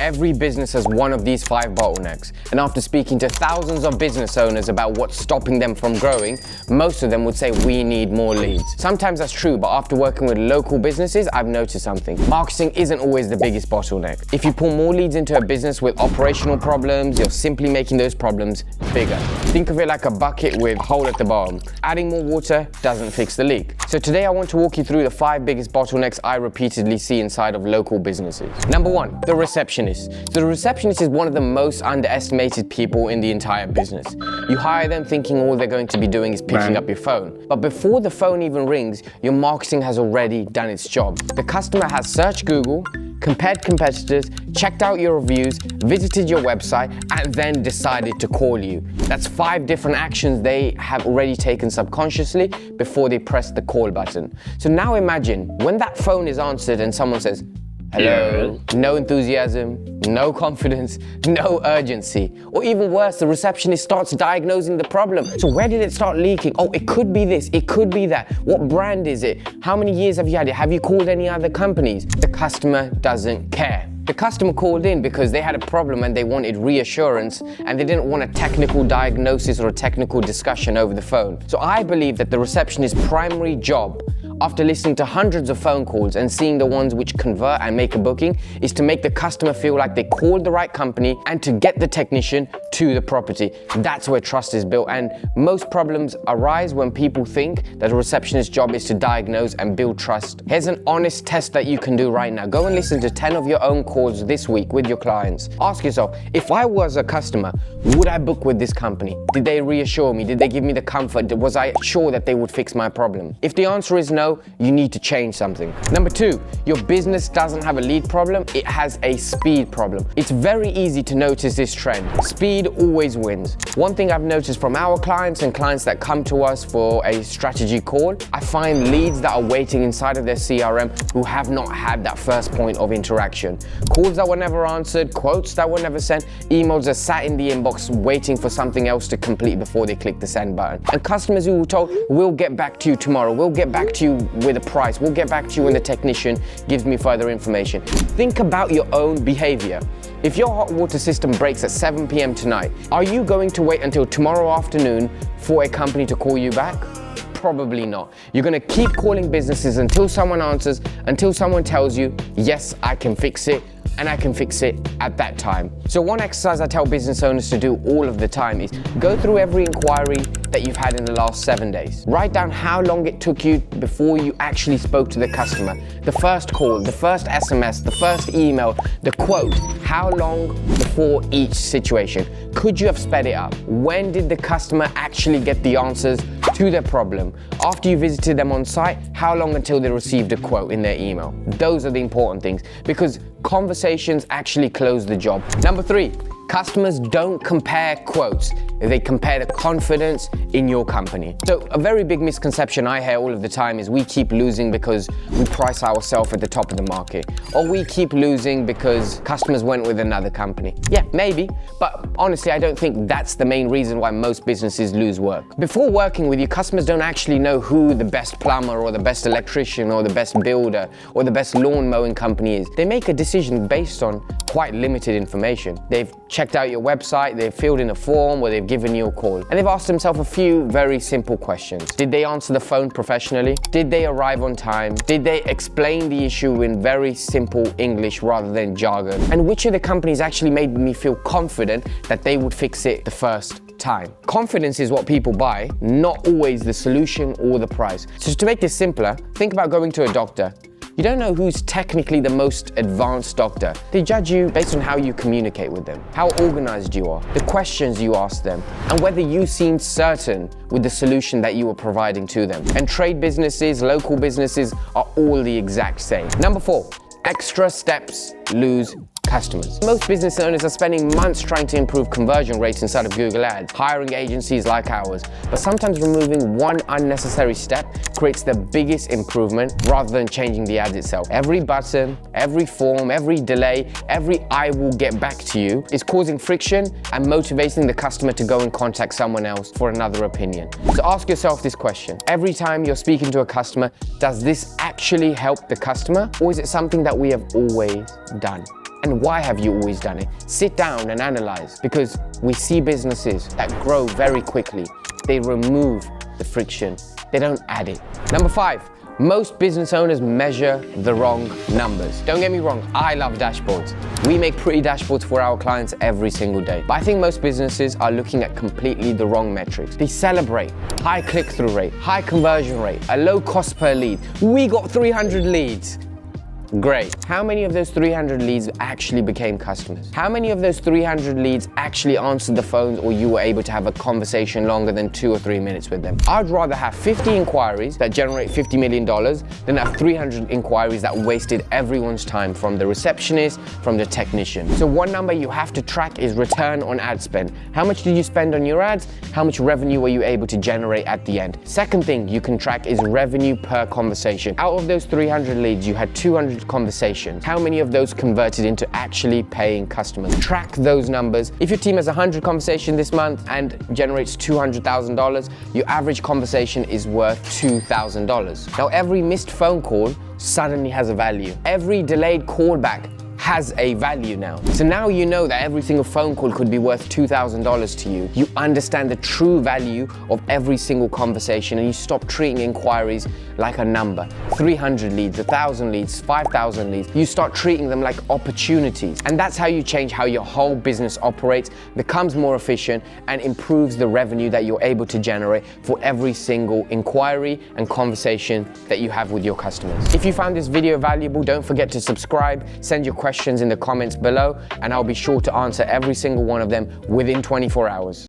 Every business has one of these 5 bottlenecks, and after speaking to thousands of business owners about what's stopping them from growing, most of them would say we need more leads. Sometimes that's true, but after working with local businesses, I've noticed something. Marketing isn't always the biggest bottleneck. If you pull more leads into a business with operational problems, you're simply making those problems bigger. Think of it like a bucket with a hole at the bottom. Adding more water doesn't fix the leak. So today I want to walk you through the 5 biggest bottlenecks I repeatedly see inside of local businesses. Number 1, the receptionist. The receptionist is one of the most underestimated people in the entire business. You hire them thinking all they're going to be doing is picking up your phone. But before the phone even rings, your marketing has already done its job. The customer has searched Google, compared competitors, checked out your reviews, visited your website, and then decided to call you. That's 5 different actions they have already taken subconsciously before they press the call button. So now imagine when that phone is answered and someone says, hello, no enthusiasm, no confidence, no urgency. Or even worse, the receptionist starts diagnosing the problem. So where did it start leaking? Oh, it could be this, it could be that. What brand is it? How many years have you had it? Have you called any other companies? The customer doesn't care. The customer called in because they had a problem and they wanted reassurance, and they didn't want a technical diagnosis or a technical discussion over the phone. So I believe that the receptionist's primary job, after listening to hundreds of phone calls and seeing the ones which convert and make a booking, is to make the customer feel like they called the right company and to get the technician to the property. That's where trust is built, and most problems arise when people think that a receptionist's job is to diagnose and build trust. Here's an honest test that you can do right now. Go and listen to 10 of your own calls this week with your clients. Ask yourself, if I was a customer, would I book with this company? Did they reassure me? Did they give me the comfort? Was I sure that they would fix my problem? If the answer is no, you need to change something. Number 2, your business doesn't have a lead problem, it has a speed problem. It's very easy to notice this trend. Speed always wins. One thing I've noticed from our clients and clients that come to us for a strategy call, I find leads that are waiting inside of their CRM who have not had that first point of interaction. Calls that were never answered, quotes that were never sent, emails that sat in the inbox waiting for something else to complete before they click the send button. And customers who were told, we'll get back to you tomorrow, we'll get back to you with a price, we'll get back to you when the technician gives me further information. Think about your own behavior. If your hot water system breaks at 7 p.m. tonight, are you going to wait until tomorrow afternoon for a company to call you back? Probably not. You're gonna keep calling businesses until someone answers, until someone tells you, yes, I can fix it, and I can fix it at that time. So one exercise I tell business owners to do all of the time is go through every inquiry that you've had in the last 7 days. Write down how long it took you before you actually spoke to the customer. The first call, the first SMS, the first email, the quote. How long before each situation? Could you have sped it up? When did the customer actually get the answers to their problem? After you visited them on site, how long until they received a quote in their email? Those are the important things, because conversations actually close the job. Number 3, customers don't compare quotes. They compare the confidence in your company. So a very big misconception I hear all of the time is we keep losing because we price ourselves at the top of the market, or we keep losing because customers went with another company. Yeah, maybe, but honestly, I don't think that's the main reason why most businesses lose work. Before working with you, customers don't actually know who the best plumber or the best electrician or the best builder or the best lawn mowing company is. They make a decision based on quite limited information. They've checked out your website, they've filled in a form, or they've given you a call. And they've asked themselves a few very simple questions. Did they answer the phone professionally? Did they arrive on time? Did they explain the issue in very simple English rather than jargon? And which of the companies actually made me feel confident that they would fix it the first time? Confidence is what people buy, not always the solution or the price. So to make this simpler, think about going to a doctor. You don't know who's technically the most advanced doctor. They judge you based on how you communicate with them, how organized you are, the questions you ask them, and whether you seem certain with the solution that you are providing to them. And trade businesses, local businesses are all the exact same. Number 4, extra steps lose customers. Most business owners are spending months trying to improve conversion rates inside of Google Ads, hiring agencies like ours. But sometimes removing one unnecessary step creates the biggest improvement rather than changing the ads itself. Every button, every form, every delay, every "I will get back to you" is causing friction and motivating the customer to go and contact someone else for another opinion. So ask yourself this question. Every time you're speaking to a customer, does this actually help the customer, or is it something that we have always done? And why have you always done it? Sit down and analyze, because we see businesses that grow very quickly. They remove the friction. They don't add it. Number 5, most business owners measure the wrong numbers. Don't get me wrong, I love dashboards. We make pretty dashboards for our clients every single day. But I think most businesses are looking at completely the wrong metrics. They celebrate high click-through rate, high conversion rate, a low cost per lead. We got 300 leads. Great. How many of those 300 leads actually became customers? How many of those 300 leads actually answered the phones, or you were able to have a conversation longer than 2 or 3 minutes with them? I'd rather have 50 inquiries that generate $50 million than have 300 inquiries that wasted everyone's time, from the receptionist, from the technician. So one number you have to track is return on ad spend. How much did you spend on your ads? How much revenue were you able to generate at the end? Second thing you can track is revenue per conversation. Out of those 300 leads, you had 200 conversations. How many of those converted into actually paying customers? Track those numbers. If your team has 100 conversations this month and generates $200,000, your average conversation is worth $2,000. Now, every missed phone call suddenly has a value. Every delayed callback has a value now. So now you know that every single phone call could be worth $2,000 to you. You understand the true value of every single conversation, and you stop treating inquiries like a number. 300 leads, 1,000 leads, 5,000 leads. You start treating them like opportunities. And that's how you change how your whole business operates, becomes more efficient, and improves the revenue that you're able to generate for every single inquiry and conversation that you have with your customers. If you found this video valuable, don't forget to subscribe, send your questions in the comments below, and I'll be sure to answer every single one of them within 24 hours.